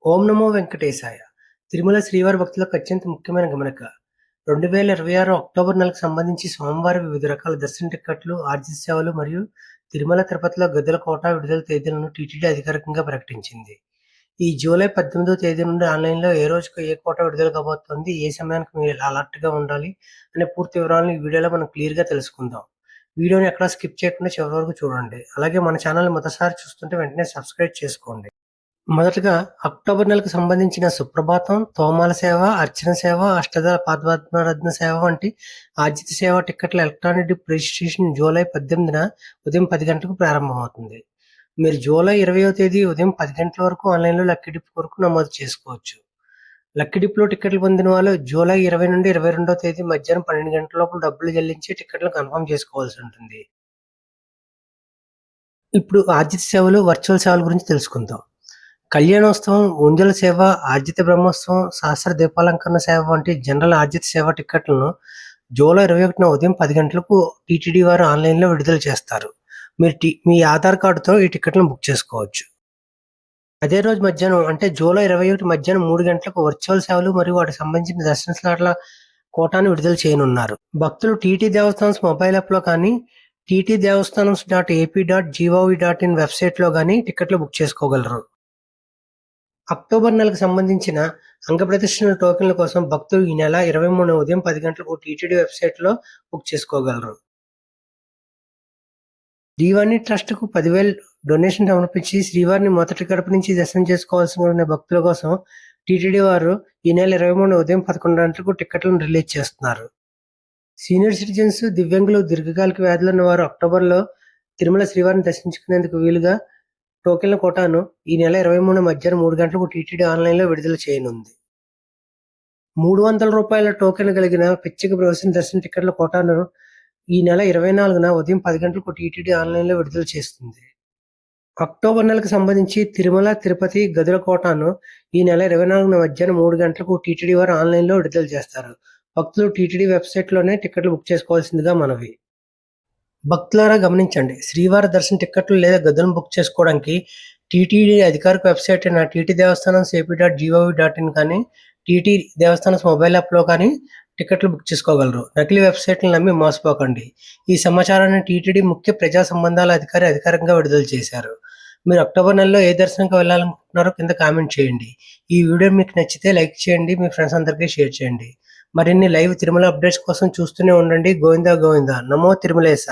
ఓం నమో వెంకటేశాయ! తిరుమల శ్రీవారి భక్తులకు అత్యంత ముఖ్యమైన గమనిక. 2026 అక్టోబర్ నెలకు సంబంధించి స్వామివారి వివిధ రకాల దర్శన టిక్కెట్లు, ఆర్జిత సేవలు మరియు తిరుమల తిరుపతిలో గదుల కోటా విడుదల తేదీలను టీటీడీ అధికారికంగా ప్రకటించింది. ఈ జూలై 18వ తేదీ నుండి ఆన్‌లైన్‌లో ఏ రోజుకు ఏ కోటా విడుదల కాబోతోంది, ఏ సమయానికి మీరు అలర్ట్‌గా ఉండాలి అనే పూర్తి వివరాలను ఈ వీడియోలో మనం క్లియర్‌గా తెలుసుకుందాం. వీడియోని ఎక్కడా స్కిప్ చేయకుండా చివరి వరకు చూడండి. అలాగే మన ఛానల్‌ని మొదటిసారి చూస్తుంటే వెంటనే సబ్స్క్రైబ్ చేసుకోండి. మొదటగా అక్టోబర్ నెలకు సంబంధించిన సుప్రభాతం, తోమాల సేవ, అర్చన సేవ, అష్టదళ పాదపద్మరత్న సేవ వంటి ఆర్జిత సేవ టిక్కెట్ల ఎలక్ట్రానిక్ రిజిస్ట్రేషన్ జూలై 18న ఉదయం 10 గంటలకు ప్రారంభమవుతుంది. మీరు జూలై 20వ తేదీ ఉదయం 10 గంటల వరకు ఆన్‌లైన్‌లో లక్కీ డిప్ కొరకు నమోదు చేసుకోవచ్చు. లక్కీ డిప్‌లో టిక్కెట్లు పొందిన వాళ్ళు జూలై 20 నుండి 22వ తేదీ మధ్యాహ్నం 12 గంటల లోపల డబ్బులు చెల్లించి టిక్కెట్లను కన్ఫర్మ్ చేసుకోవాల్సి ఉంటుంది. ఇప్పుడు ఆర్జిత సేవలు, వర్చువల్ సేవల గురించి తెలుసుకుందాం. కళ్యాణోత్సవం, ఉంజల సేవ, ఆర్జిత బ్రహ్మోత్సవం, సహస్ర దీపాలంకరణ సేవ వంటి జనరల్ ఆర్జిత సేవ టిక్కెట్లను జూలై 21న ఉదయం 10 గంటలకు టీటీడీ వారు ఆన్‌లైన్‌లో విడుదల చేస్తారు. మీరు మీ ఆధార్ కార్డుతో ఈ టిక్కెట్లను బుక్ చేసుకోవచ్చు. అదే రోజు మధ్యాహ్నం అంటే జూలై 21 మధ్యాహ్నం 3 గంటలకు వర్చువల్ సేవలు మరియు వాటికి సంబంధించిన దర్శన స్లాట్ల కోటాను విడుదల చేయనున్నారు. భక్తులు టీటీ దేవస్థానమ్స్ మొబైల్ యాప్‌లో కానీ, ttdevastanams.ap.gov.in వెబ్‌సైట్‌లో గానీ టిక్కెట్లు బుక్ చేసుకోగలరు. అక్టోబర్ నెలకు సంబంధించిన అంగప్రదర్శనల టోకెన్ల కోసం భక్తులు ఈ నెల 23న ఉదయం 10 గంటలకు టీటీడీ వెబ్‌సైట్‌లో బుక్ చేసుకోగలరు. శ్రీవాణి ట్రస్ట్‌కు 10,000 డొనేషన్ సమర్పించి శ్రీవారిని మొదటి గడప నుంచి దర్శనం చేసుకోవాల్సిన భక్తుల కోసం టీటీడీ వారు ఈ నెల 23న ఉదయం 11 గంటలకు టిక్కెట్లను రిలీజ్ చేస్తున్నారు. సీనియర్ సిటిజన్స్, దివ్యాంగులు, దీర్ఘకాలిక వ్యాధులున్న వారు అక్టోబర్‌లో తిరుమల శ్రీవారిని దర్శించుకునేందుకు వీలుగా టోకెన్ల కోటాను ఈ నెల 23న మధ్యాహ్నం 3 గంటలకు టీటీడీ ఆన్‌లైన్‌లో విడుదల చేయనుంది. రూ. 300 టోకెన్ కలిగిన ప్రత్యేక ప్రవేశం దర్శన టిక్కెట్ల కోటాను ఈ నెల 24న ఉదయం 10 గంటలకు టీటీడీ ఆన్‌లైన్‌లో విడుదల చేస్తుంది. అక్టోబర్ నెలకు సంబంధించి తిరుమల, తిరుపతి గదుల కోటాను ఈ నెల 24న మధ్యాహ్నం 3 గంటలకు టీటీడీ వారు ఆన్‌లైన్‌లో విడుదల చేస్తారు. భక్తులు టీటీడీ వెబ్‌సైట్‌లోనే టిక్కెట్లు బుక్ చేసుకోవాల్సిందిగా మనవి. భక్తులారా గమనించండి, శ్రీవారి దర్శన టిక్కెట్లు లేదా గదులను బుక్ చేసుకోవడానికి టీటీడీ అధికారిక వెబ్‌సైట్ అయిన ttdevastanams.ap.gov.in కానీ, టీటీ దేవస్థానమ్స్ మొబైల్ యాప్‌లో కానీ టిక్కెట్లు బుక్ చేసుకోగలరు. నకిలీ వెబ్‌సైట్‌లను నమ్మి మోసపోకండి. ఈ సమాచారాన్ని టీటీడీ ముఖ్య ప్రజా సంబంధాల అధికారి అధికారికంగా విడుదల చేశారు. మీరు అక్టోబర్ నెలలో ఏ దర్శనంకి వెళ్ళాలనుకుంటున్నారో కింద కామెంట్ చేయండి. ఈ వీడియో మీకు నచ్చితే లైక్ చేయండి, మీ ఫ్రెండ్స్ అందరికీ షేర్ చేయండి. మరిన్ని లైవ్ తిరుమల అప్డేట్స్ కోసం చూస్తూనే ఉండండి. గోవిందా గోవిందా, నమో తిరుమలేశ.